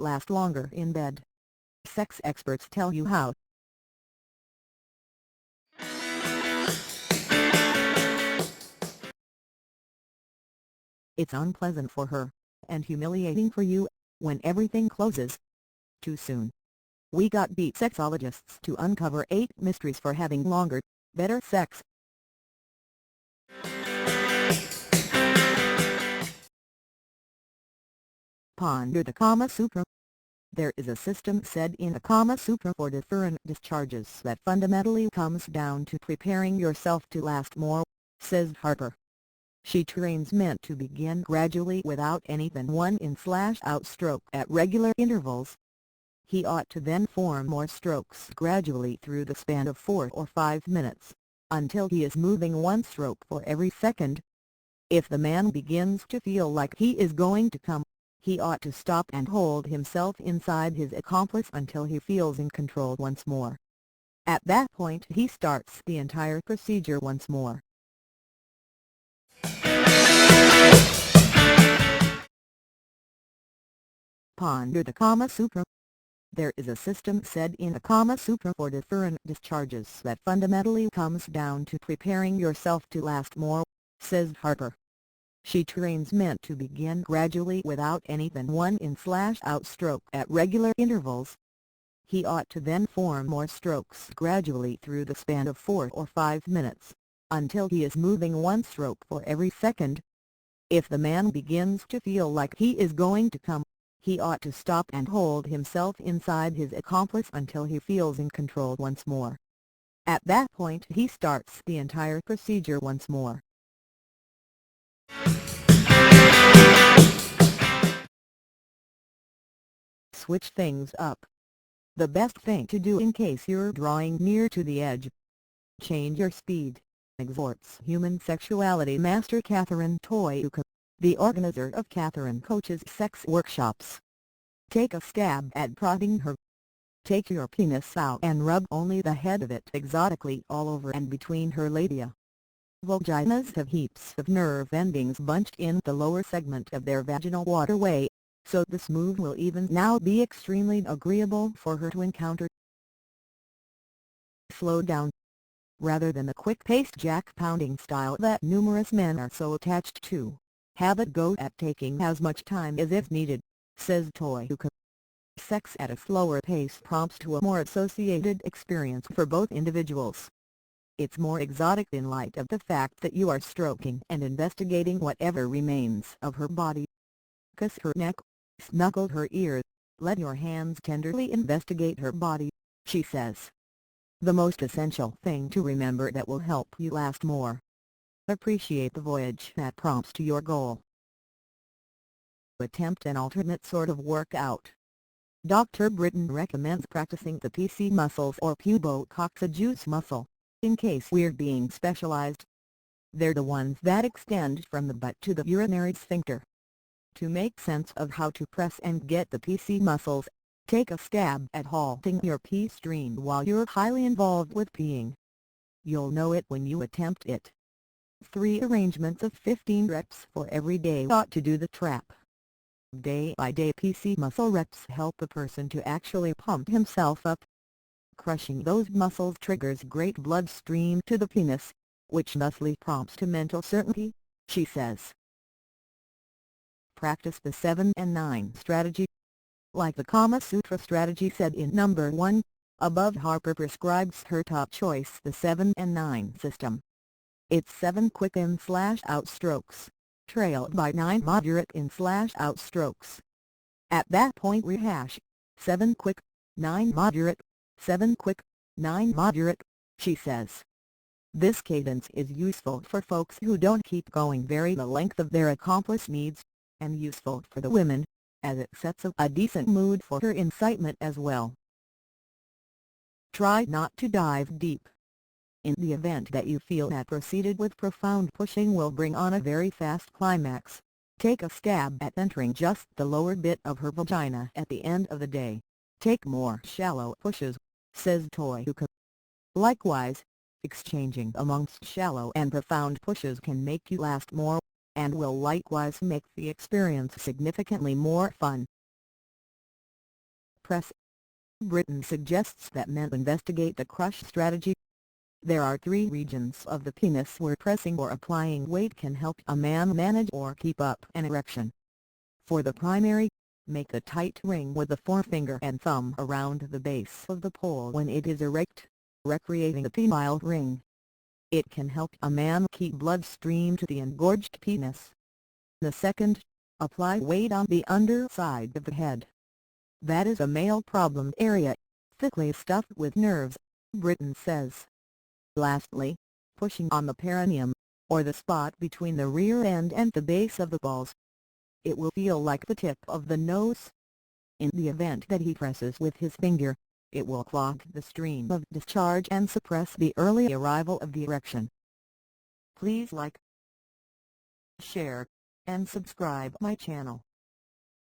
last longer in bed. Sex experts tell you how. It's unpleasant for her, and humiliating for you, when everything closes too soon. We got beat sexologists to uncover 8 mysteries for having longer, better sex. Ponder the Kamasutra. There is a system said in the Kamasutra for different discharges that fundamentally comes down to preparing yourself to last more, says Harper. She trains men to begin gradually without any than 1 in/out stroke at regular intervals. He ought to then form more strokes gradually through the span of 4 or 5 minutes, until he is moving 1 stroke for every second. If the man begins to feel like he is going to come, he ought to stop and hold himself inside his accomplice until he feels in control once more. At that point he starts the entire procedure once more. Ponder the Kamasutra. There is a system said in the Kamasutra for different discharges that fundamentally comes down to preparing yourself to last more, says Harper. She trains men to begin gradually without any than 1 in/out stroke at regular intervals. He ought to then form more strokes gradually through the span of 4 or 5 minutes, until he is moving 1 stroke for every second. If the man begins to feel like he is going to come, he ought to stop and hold himself inside his accomplice until he feels in control once more. At that point he starts the entire procedure once more. Switch things up. The best thing to do in case you're drawing near to the edge. Change your speed, exhorts human sexuality master Catherine Toyuka, the organizer of Catherine Coach's sex workshops. Take a stab at prodding her. Take your penis out and rub only the head of it exotically all over and between her labia. Vaginas have heaps of nerve endings bunched in the lower segment of their vaginal waterway, so this move will even now be extremely agreeable for her to encounter. Slow down. Rather than the quick-paced jack-pounding style that numerous men are so attached to, have a go at taking as much time as is needed, says Toyuka. Sex at a slower pace prompts to a more associated experience for both individuals. It's more exotic in light of the fact that you are stroking and investigating whatever remains of her body. Kiss her neck, snuggle her ears, let your hands tenderly investigate her body, she says. The most essential thing to remember that will help you last more. Appreciate the voyage that prompts to your goal. Attempt an alternate sort of workout. Dr. Britton recommends practicing the PC muscles or pubococcygeus muscle, in case we're being specialized. They're the ones that extend from the butt to the urinary sphincter. To make sense of how to press and get the PC muscles, take a stab at halting your pee stream while you're highly involved with peeing. You'll know it when you attempt it. 3 arrangements of 15 reps for every day ought to do the trap. Day-by-day PC muscle reps help a person to actually pump himself up. Crushing those muscles triggers great bloodstream to the penis, which thusly prompts to mental certainty, she says. Practice the 7 and 9 strategy. Like the Kamasutra strategy said in number 1, above, Harper prescribes her top choice, the 7 and 9 system. It's 7 quick in/out strokes, trailed by 9 moderate in/out strokes. At that point rehash, 7 quick, 9 moderate, 7 quick, 9 moderate, she says. This cadence is useful for folks who don't keep going very the length of their accomplice needs, and useful for the women, as it sets up a decent mood for her incitement as well. Try not to dive deep. In the event that you feel that proceeded with profound pushing will bring on a very fast climax, take a stab at entering just the lower bit of her vagina at the end of the day. Take more shallow pushes, says Toyuka. Likewise, exchanging amongst shallow and profound pushes can make you last more, and will likewise make the experience significantly more fun. Press. Britton suggests that men investigate the crush strategy. There are 3 regions of the penis where pressing or applying weight can help a man manage or keep up an erection. For the primary, make a tight ring with the forefinger and thumb around the base of the pole when it is erect, recreating the penile ring. It can help a man keep blood stream to the engorged penis. The second, apply weight on the underside of the head. That is a male problem area, thickly stuffed with nerves, Britton says. Lastly, pushing on the perineum, or the spot between the rear end and the base of the balls. It will feel like the tip of the nose. In the event that he presses with his finger, it will clog the stream of discharge and suppress the early arrival of the erection. Please like, share, and subscribe my channel.